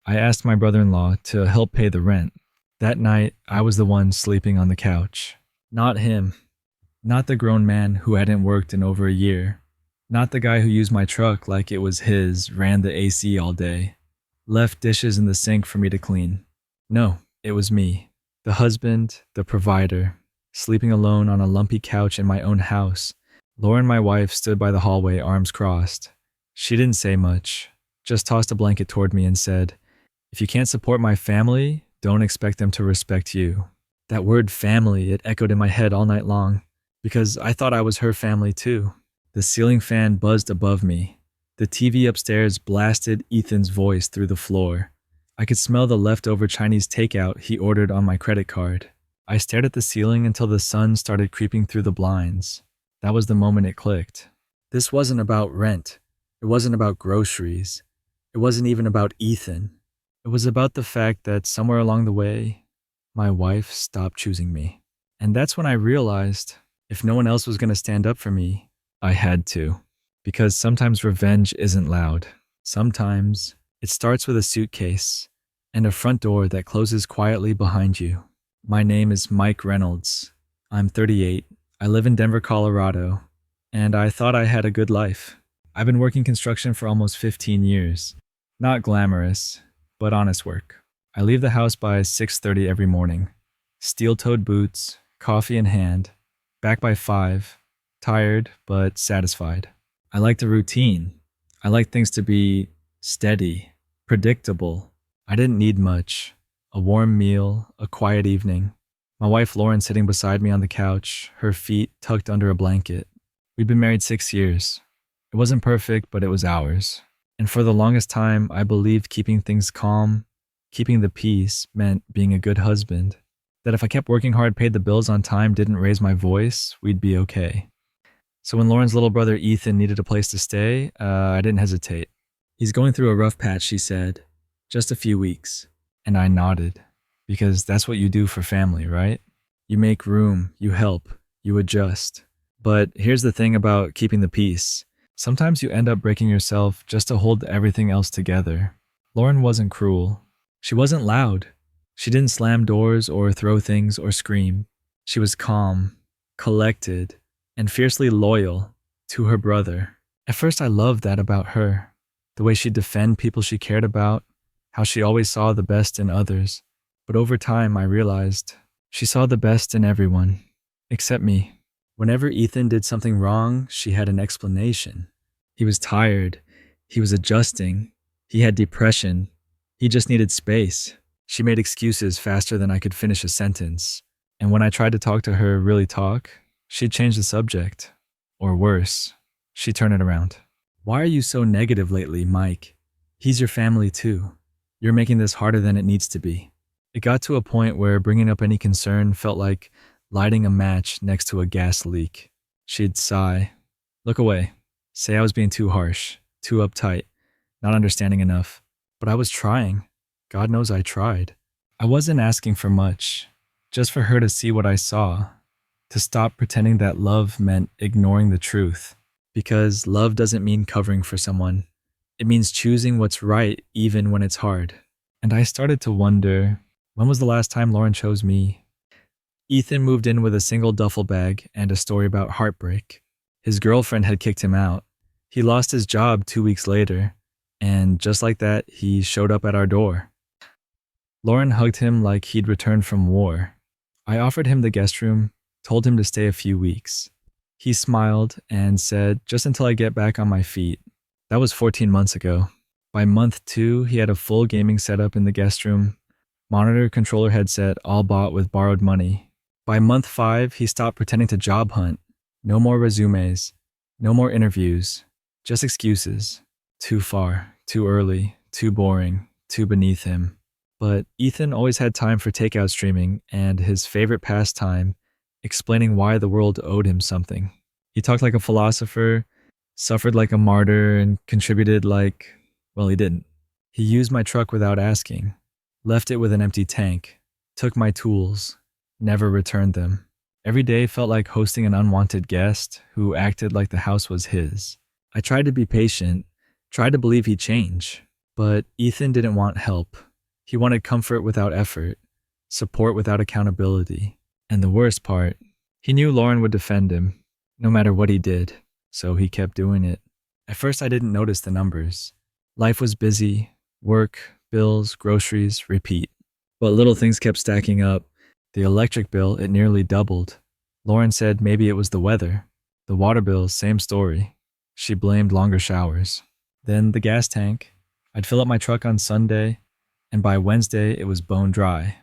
I asked my brother-in-law to help pay the rent. That night, I was the one sleeping on the couch. Not him. Not the grown man who hadn't worked in over a year. Not the guy who used my truck like it was his, ran the AC all day, left dishes in the sink for me to clean. No, it was me. The husband, the provider, sleeping alone on a lumpy couch in my own house. Lauren, my wife, stood by the hallway, arms crossed. She didn't say much, just tossed a blanket toward me and said, "If you can't support my family, don't expect them to respect you." That word family, it echoed in my head all night long, because I thought I was her family too. The ceiling fan buzzed above me. The TV upstairs blasted Ethan's voice through the floor. I could smell the leftover Chinese takeout he ordered on my credit card. I stared at the ceiling until the sun started creeping through the blinds. That was the moment it clicked. This wasn't about rent. It wasn't about groceries. It wasn't even about Ethan. It was about the fact that somewhere along the way, my wife stopped choosing me. And that's when I realized if no one else was going to stand up for me, I had to. Because sometimes revenge isn't loud. Sometimes it starts with a suitcase and a front door that closes quietly behind you. My name is Mike Reynolds. I'm 38. I live in Denver, Colorado, and I thought I had a good life. I've been working construction for almost 15 years. Not glamorous, but honest work. I leave the house by 6:30 every morning. Steel-toed boots, coffee in hand, back by 5, tired but satisfied. I like the routine. I like things to be steady, predictable. I didn't need much. A warm meal, a quiet evening. My wife Lauren sitting beside me on the couch, her feet tucked under a blanket. We'd been married 6 years. It wasn't perfect, but it was ours. And for the longest time, I believed keeping things calm, keeping the peace, meant being a good husband. That if I kept working hard, paid the bills on time, didn't raise my voice, we'd be okay. So when Lauren's little brother Ethan needed a place to stay, I didn't hesitate. "He's going through a rough patch," she said. "Just a few weeks." And I nodded. Because that's what you do for family, right? You make room, you help, you adjust. But here's the thing about keeping the peace. Sometimes you end up breaking yourself just to hold everything else together. Lauren wasn't cruel. She wasn't loud. She didn't slam doors or throw things or scream. She was calm, collected, and fiercely loyal to her brother. At first I loved that about her. The way she'd defend people she cared about, how she always saw the best in others. But over time, I realized she saw the best in everyone, except me. Whenever Ethan did something wrong, she had an explanation. He was tired. He was adjusting. He had depression. He just needed space. She made excuses faster than I could finish a sentence. And when I tried to talk to her, really talk, she'd change the subject. Or worse, she'd turn it around. "Why are you so negative lately, Mike? He's your family too. You're making this harder than it needs to be." It got to a point where bringing up any concern felt like lighting a match next to a gas leak. She'd sigh, look away, say I was being too harsh, too uptight, not understanding enough. But I was trying. God knows I tried. I wasn't asking for much, just for her to see what I saw, to stop pretending that love meant ignoring the truth. Because love doesn't mean covering for someone. It means choosing what's right even when it's hard. And I started to wonder, when was the last time Lauren chose me? Ethan moved in with a single duffel bag and a story about heartbreak. His girlfriend had kicked him out. He lost his job 2 weeks later, and just like that, he showed up at our door. Lauren hugged him like he'd returned from war. I offered him the guest room, told him to stay a few weeks. He smiled and said, "Just until I get back on my feet." That was 14 months ago. By month 2, he had a full gaming setup in the guest room. Monitor, controller, headset, all bought with borrowed money. By month 5, he stopped pretending to job hunt. No more resumes. No more interviews. Just excuses. Too far. Too early. Too boring. Too beneath him. But Ethan always had time for takeout streaming and his favorite pastime, explaining why the world owed him something. He talked like a philosopher, suffered like a martyr, and contributed like, well, he didn't. He used my truck without asking. Left it with an empty tank, took my tools, never returned them. Every day felt like hosting an unwanted guest who acted like the house was his. I tried to be patient, tried to believe he'd change, But Ethan didn't want help. He wanted comfort without effort, support without accountability. And the worst part, he knew Lauren would defend him, no matter what he did, so he kept doing it. At first, I didn't notice the numbers. Life was busy, work, bills, groceries, repeat. But little things kept stacking up. The electric bill, it nearly doubled. Lauren said maybe it was the weather. The water bill, same story. She blamed longer showers. Then the gas tank. I'd fill up my truck on Sunday, and by Wednesday it was bone dry.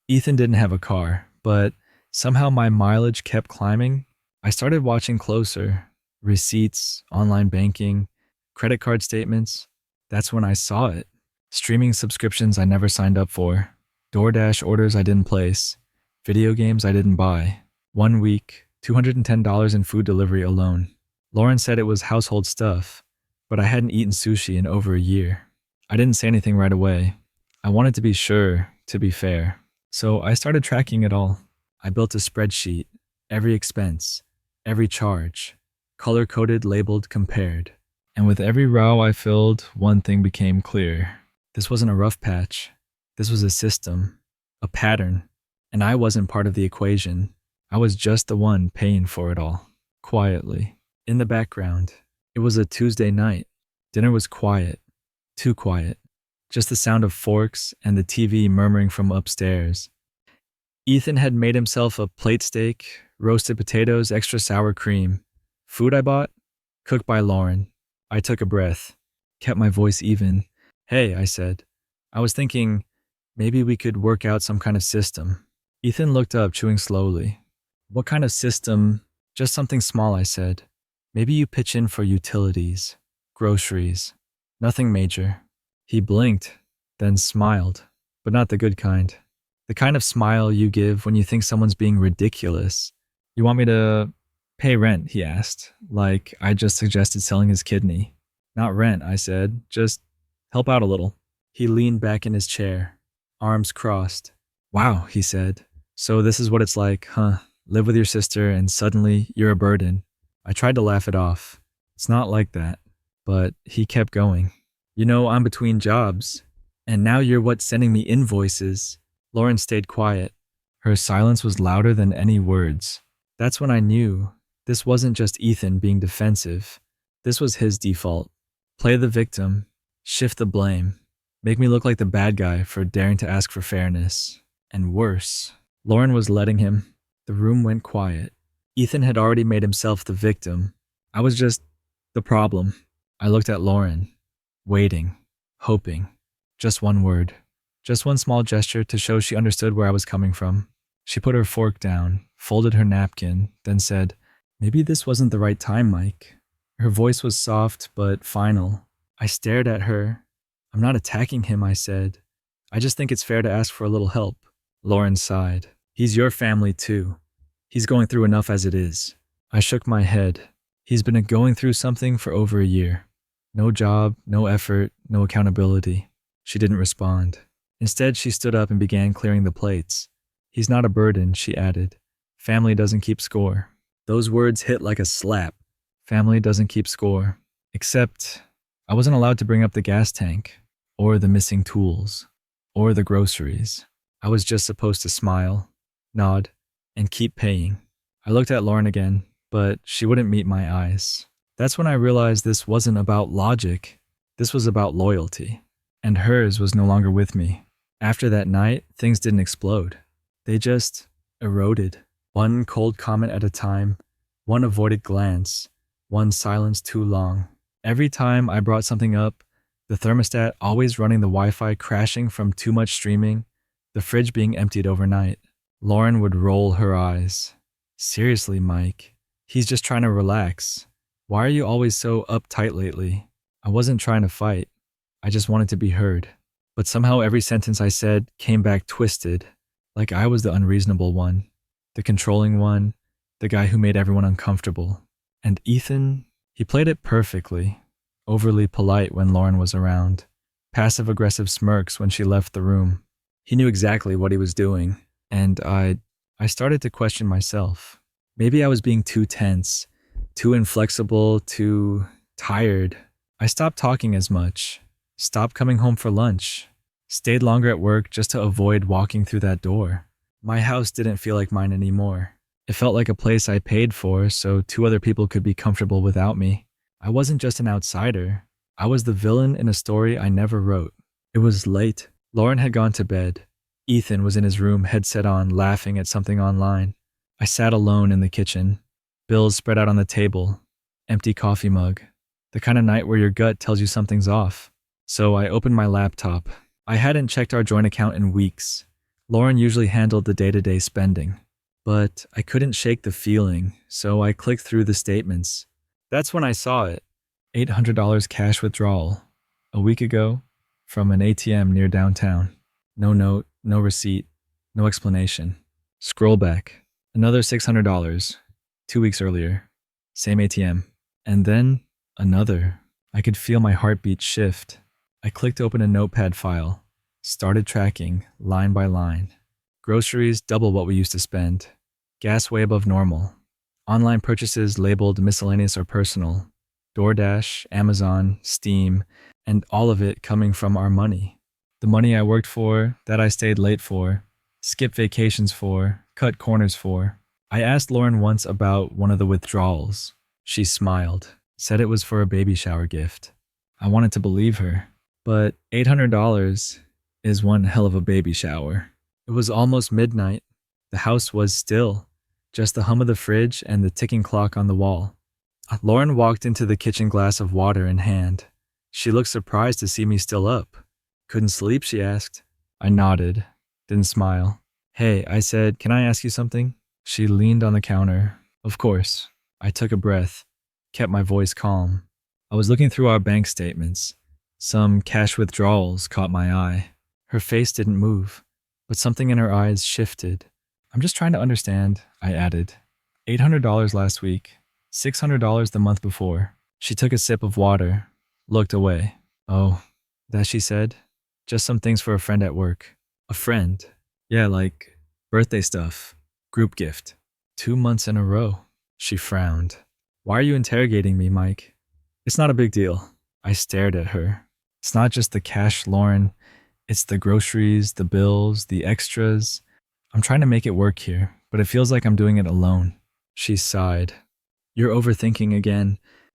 Ethan didn't have a car, but somehow my mileage kept climbing. I started watching closer. Receipts, online banking, credit card statements. That's when I saw it. Streaming subscriptions I never signed up for. DoorDash orders I didn't place. Video games I didn't buy. 1 week, $210 in food delivery alone. Lauren said it was household stuff, but I hadn't eaten sushi in over a year. I didn't say anything right away. I wanted to be sure, to be fair. So I started tracking it all. I built a spreadsheet. Every expense, every charge. Color-coded, labeled, compared. And with every row I filled, one thing became clear. This wasn't a rough patch. This was a system, a pattern, and I wasn't part of the equation. I was just the one paying for it all, quietly. In the background, it was a Tuesday night. Dinner was quiet, too quiet. Just the sound of forks and the TV murmuring from upstairs. Ethan had made himself a plate steak, roasted potatoes, extra sour cream. Food I bought? Cooked by Lauren. I took a breath, kept my voice even. Hey, I said. I was thinking, maybe we could work out some kind of system. Ethan looked up, chewing slowly. What kind of system? Just something small, I said. Maybe you pitch in for utilities, groceries. Nothing major. He blinked, then smiled, but not the good kind. The kind of smile you give when you think someone's being ridiculous. You want me to pay rent, he asked, like I just suggested selling his kidney. Not rent, I said, just help out a little. He leaned back in his chair, arms crossed. Wow, he said. So this is what it's like, huh? Live with your sister and suddenly you're a burden. I tried to laugh it off. It's not like that. But he kept going. You know, I'm between jobs. And now you're what's sending me invoices. Lauren stayed quiet. Her silence was louder than any words. That's when I knew this wasn't just Ethan being defensive. This was his default. Play the victim. Shift the blame. Make me look like the bad guy for daring to ask for fairness. And worse, Lauren was letting him. The room went quiet. Ethan had already made himself the victim. I was just the problem. I looked at Lauren, waiting, hoping. Just one word. Just one small gesture to show she understood where I was coming from. She put her fork down, folded her napkin, then said, "Maybe this wasn't the right time, Mike." Her voice was soft but final. I stared at her. "I'm not attacking him," I said. "I just think it's fair to ask for a little help." Lauren sighed. "He's your family too. He's going through enough as it is." I shook my head. He's been going through something for over a year. No job, no effort, no accountability. She didn't respond. Instead, she stood up and began clearing the plates. "He's not a burden," she added. "Family doesn't keep score." Those words hit like a slap. Family doesn't keep score. Except, I wasn't allowed to bring up the gas tank, or the missing tools, or the groceries. I was just supposed to smile, nod, and keep paying. I looked at Lauren again, but she wouldn't meet my eyes. That's when I realized this wasn't about logic. This was about loyalty. And hers was no longer with me. After that night, things didn't explode. They just eroded. One cold comment at a time, one avoided glance, one silence too long. Every time I brought something up, the thermostat always running, the Wi-Fi crashing from too much streaming, the fridge being emptied overnight. Lauren would roll her eyes. "Seriously, Mike, he's just trying to relax. Why are you always so uptight lately?" I wasn't trying to fight. I just wanted to be heard. But somehow every sentence I said came back twisted, like I was the unreasonable one, the controlling one, the guy who made everyone uncomfortable. And Ethan, he played it perfectly. Overly polite when Lauren was around. Passive-aggressive smirks when she left the room. He knew exactly what he was doing. And I started to question myself. Maybe I was being too tense, too inflexible, too tired. I stopped talking as much. Stopped coming home for lunch. Stayed longer at work just to avoid walking through that door. My house didn't feel like mine anymore. It felt like a place I paid for so two other people could be comfortable without me. I wasn't just an outsider. I was the villain in a story I never wrote. It was late. Lauren had gone to bed. Ethan was in his room, headset on, laughing at something online. I sat alone in the kitchen. Bills spread out on the table. Empty coffee mug. The kind of night where your gut tells you something's off. So I opened my laptop. I hadn't checked our joint account in weeks. Lauren usually handled the day-to-day spending. But I couldn't shake the feeling, so I clicked through the statements. That's when I saw it. $800 cash withdrawal. A week ago, from an ATM near downtown. No note, no receipt, no explanation. Scroll back. Another $600. 2 weeks earlier. Same ATM. And then, another. I could feel my heartbeat shift. I clicked open a notepad file. Started tracking, line by line. Groceries double what we used to spend. Gas way above normal. Online purchases labeled miscellaneous or personal. DoorDash, Amazon, Steam, and all of it coming from our money. The money I worked for, that I stayed late for, skipped vacations for, cut corners for. I asked Lauren once about one of the withdrawals. She smiled, said it was for a baby shower gift. I wanted to believe her, but $800 is one hell of a baby shower. It was almost midnight. The house was still, just the hum of the fridge and the ticking clock on the wall. Lauren walked into the kitchen, glass of water in hand. She looked surprised to see me still up. Couldn't sleep, she asked. I nodded, didn't smile. Hey, I said, can I ask you something? She leaned on the counter. Of course. I took a breath, kept my voice calm. I was looking through our bank statements. Some cash withdrawals caught my eye. Her face didn't move, but something in her eyes shifted. I'm just trying to understand, I added. $800 last week, $600 the month before. She took a sip of water, looked away. Oh, that, she said. Just some things for a friend at work. A friend? Yeah, like birthday stuff. Group gift. 2 months in a row. She frowned. Why are you interrogating me, Mike? It's not a big deal. I stared at her. It's not just the cash, Lauren. It's the groceries, the bills, the extras. I'm trying to make it work here, but it feels like I'm doing it alone. She sighed. You're overthinking again.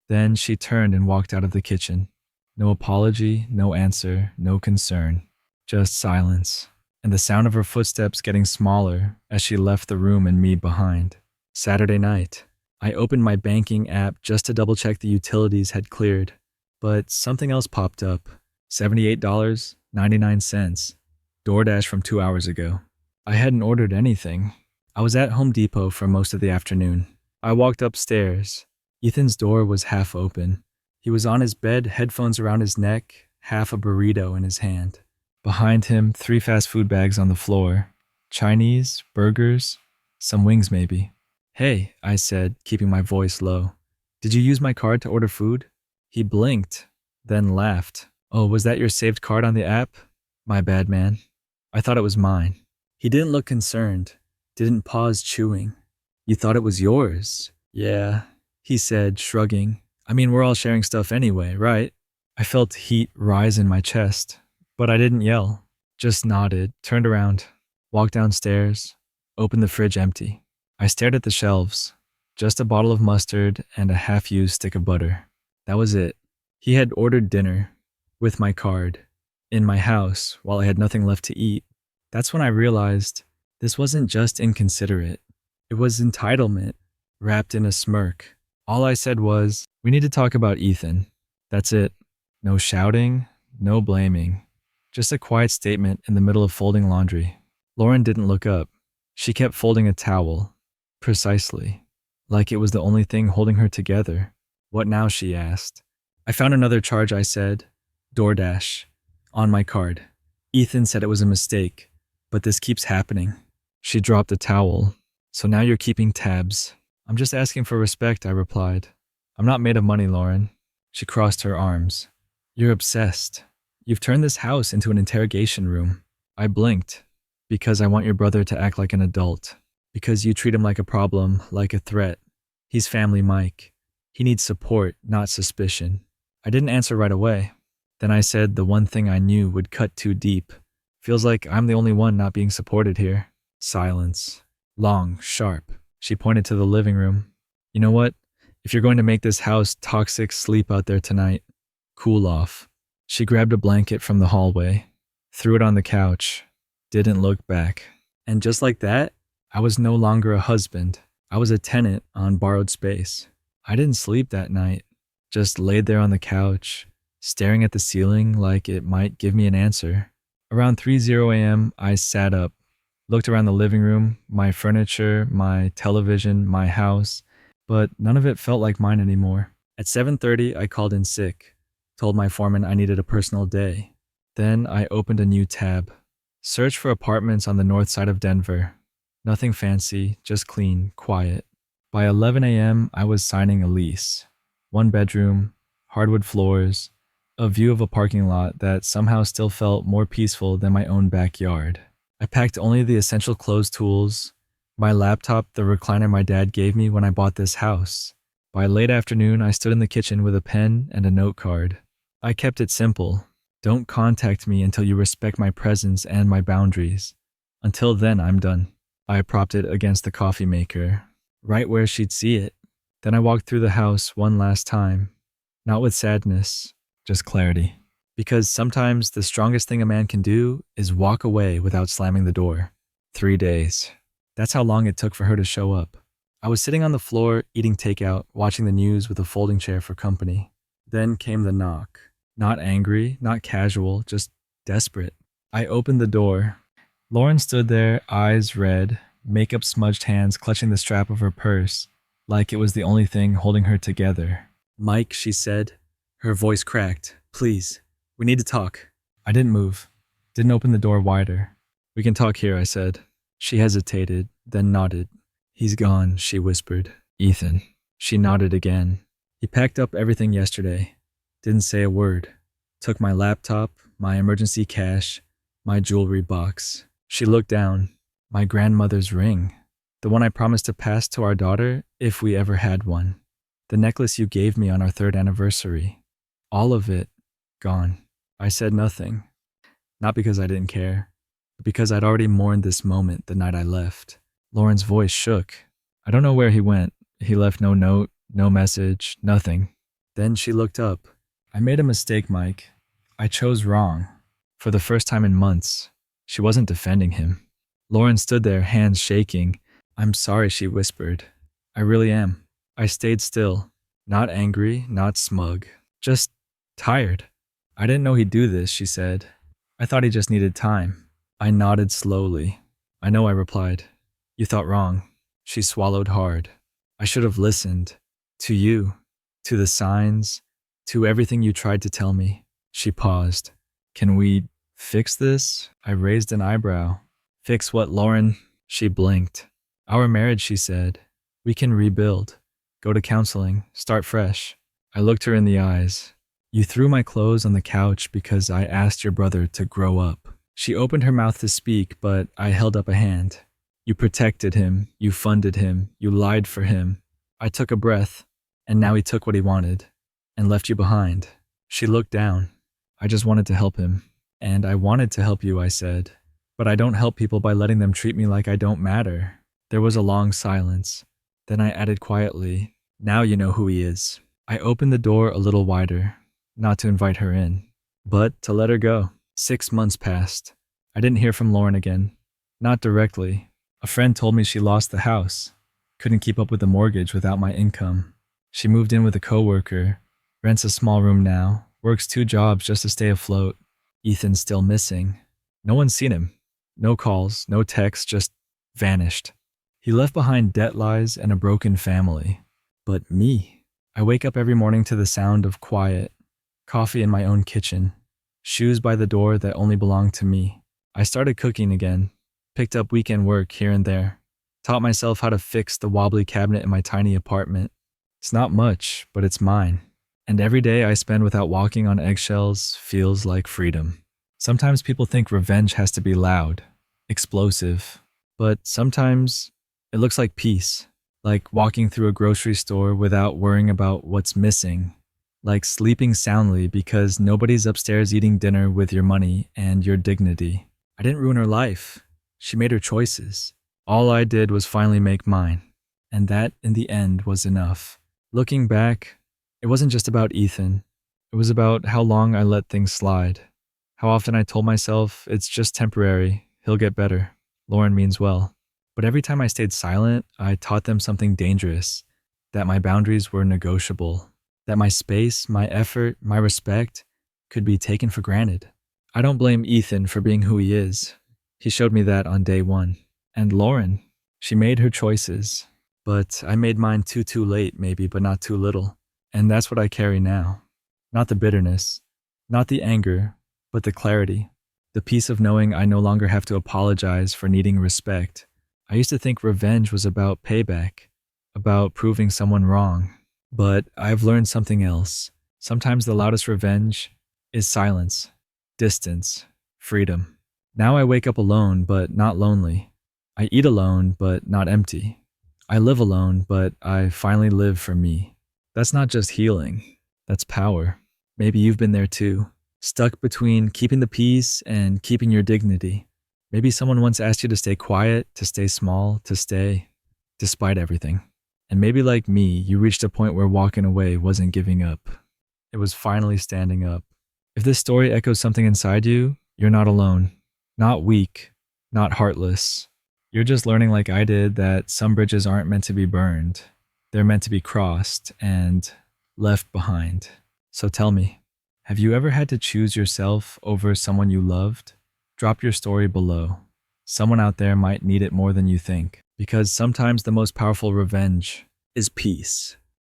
Then she turned and walked out of the kitchen. No apology, no answer, no concern. Just silence, and the sound of her footsteps getting smaller as she left the room and me behind. Saturday night. I opened my banking app just to double-check the utilities had cleared, but something else popped up. $78.99. DoorDash from 2 hours ago. I hadn't ordered anything. I was at Home Depot for most of the afternoon. I walked upstairs. Ethan's door was half open. He was on his bed, headphones around his neck, half a burrito in his hand. Behind him, 3 fast food bags on the floor. Chinese, burgers, some wings maybe. Hey, I said, keeping my voice low. Did you use my card to order food? He blinked, then laughed. Oh, was that your saved card on the app? My bad, man. I thought it was mine. He didn't look concerned, didn't pause chewing. You thought it was yours? Yeah, he said, shrugging. I mean, we're all sharing stuff anyway, right? I felt heat rise in my chest, but I didn't yell. Just nodded, turned around, walked downstairs, opened the fridge empty. I stared at the shelves. Just a bottle of mustard and a half-used stick of butter. That was it. He had ordered dinner, with my card, in my house while I had nothing left to eat. That's when I realized this wasn't just inconsiderate. It was entitlement, wrapped in a smirk. All I said was, we need to talk about Ethan. That's it. No shouting, no blaming. Just a quiet statement in the middle of folding laundry. Lauren didn't look up. She kept folding a towel. Precisely. Like it was the only thing holding her together. What now, she asked. I found another charge, I said. DoorDash. On my card. Ethan said it was a mistake, but this keeps happening. She dropped the towel. So now you're keeping tabs. I'm just asking for respect, I replied. I'm not made of money, Lauren. She crossed her arms. You're obsessed. You've turned this house into an interrogation room. I blinked. Because I want your brother to act like an adult. Because you treat him like a problem, like a threat. He's family Mike. He needs support, not suspicion. I didn't answer right away. Then I said the one thing I knew would cut too deep. Feels like I'm the only one not being supported here. Silence. Long, sharp. She pointed to the living room. You know what? If you're going to make this house toxic, sleep out there tonight. Cool off. She grabbed a blanket from the hallway, threw it on the couch, didn't look back. And just like that, I was no longer a husband. I was a tenant on borrowed space. I didn't sleep that night, just laid there on the couch, staring at the ceiling like it might give me an answer. Around 3:00 a.m., I sat up, looked around the living room, my furniture, my television, my house, but none of it felt like mine anymore. At 7:30, I called in sick, told my foreman I needed a personal day. Then I opened a new tab. Searched for apartments on the north side of Denver. Nothing fancy, just clean, quiet. By 11 a.m., I was signing a lease. 1 bedroom, hardwood floors, a view of a parking lot that somehow still felt more peaceful than my own backyard. I packed only the essential clothes tools, my laptop, the recliner my dad gave me when I bought this house. By late afternoon, I stood in the kitchen with a pen and a note card. I kept it simple. Don't contact me until you respect my presence and my boundaries. Until then, I'm done. I propped it against the coffee maker, right where she'd see it. Then I walked through the house one last time, not with sadness, just clarity. Because sometimes the strongest thing a man can do is walk away without slamming the door. 3 days. That's how long it took for her to show up. I was sitting on the floor, eating takeout, watching the news with a folding chair for company. Then came the knock. Not angry, not casual, just desperate. I opened the door. Lauren stood there, eyes red, makeup smudged hands clutching the strap of her purse, like it was the only thing holding her together. Mike, she said. Her voice cracked. Please, we need to talk. I didn't move. Didn't open the door wider. We can talk here, I said. She hesitated, then nodded. He's gone, she whispered. Ethan. She nodded again. He packed up everything yesterday. Didn't say a word. Took my laptop, my emergency cash, my jewelry box. She looked down. My grandmother's ring. The one I promised to pass to our daughter if we ever had one. The necklace you gave me on our 3rd anniversary. All of it gone. I said nothing. Not because I didn't care, but because I'd already mourned this moment the night I left. Lauren's voice shook. I don't know where he went. He left no note, no message, nothing. Then she looked up. I made a mistake, Mike. I chose wrong. For the first time in months, she wasn't defending him. Lauren stood there, hands shaking. I'm sorry, she whispered. I really am. I stayed still. Not angry, not smug. Just tired. I didn't know he'd do this, she said. I thought he just needed time. I nodded slowly. I know, I replied. You thought wrong. She swallowed hard. I should have listened. To you. To the signs. To everything you tried to tell me. She paused. Can we fix this? I raised an eyebrow. Fix what, Lauren? She blinked. Our marriage, she said. We can rebuild. Go to counseling. Start fresh. I looked her in the eyes. You threw my clothes on the couch because I asked your brother to grow up. She opened her mouth to speak, but I held up a hand. You protected him. You funded him. You lied for him. I took a breath, and now he took what he wanted. And left you behind. She looked down. I just wanted to help him. And I wanted to help you, I said. But I don't help people by letting them treat me like I don't matter. There was a long silence. Then I added quietly, now you know who he is. I opened the door a little wider, not to invite her in, but to let her go. 6 months passed. I didn't hear from Lauren again. Not directly. A friend told me she lost the house. Couldn't keep up with the mortgage without my income. She moved in with a coworker. Rents a small room now, works 2 jobs just to stay afloat. Ethan's still missing. No one's seen him. No calls, no texts, just vanished. He left behind debt lies and a broken family. But me? I wake up every morning to the sound of quiet, coffee in my own kitchen, shoes by the door that only belong to me. I started cooking again, picked up weekend work here and there, taught myself how to fix the wobbly cabinet in my tiny apartment. It's not much, but it's mine. And every day I spend without walking on eggshells feels like freedom. Sometimes people think revenge has to be loud, explosive, but sometimes it looks like peace, like walking through a grocery store without worrying about what's missing, like sleeping soundly because nobody's upstairs eating dinner with your money and your dignity. I didn't ruin her life. She made her choices. All I did was finally make mine. And that, in the end, was enough. Looking back, it wasn't just about Ethan. It was about how long I let things slide. How often I told myself, it's just temporary, he'll get better. Lauren means well. But every time I stayed silent, I taught them something dangerous. That my boundaries were negotiable. That my space, my effort, my respect could be taken for granted. I don't blame Ethan for being who he is. He showed me that on day one. And Lauren, she made her choices. But I made mine too late maybe, but not too little. And that's what I carry now. Not the bitterness, not the anger, but the clarity. The peace of knowing I no longer have to apologize for needing respect. I used to think revenge was about payback, about proving someone wrong. But I've learned something else. Sometimes the loudest revenge is silence, distance, freedom. Now I wake up alone, but not lonely. I eat alone, but not empty. I live alone, but I finally live for me. That's not just healing, that's power. Maybe you've been there too, stuck between keeping the peace and keeping your dignity. Maybe someone once asked you to stay quiet, to stay small, to stay, despite everything. And maybe like me, you reached a point where walking away wasn't giving up. It was finally standing up. If this story echoes something inside you, you're not alone. Not weak, not heartless. You're just learning like I did that some bridges aren't meant to be burned. They're meant to be crossed and left behind. So tell me, have you ever had to choose yourself over someone you loved? Drop your story below. Someone out there might need it more than you think. Because sometimes the most powerful revenge is peace.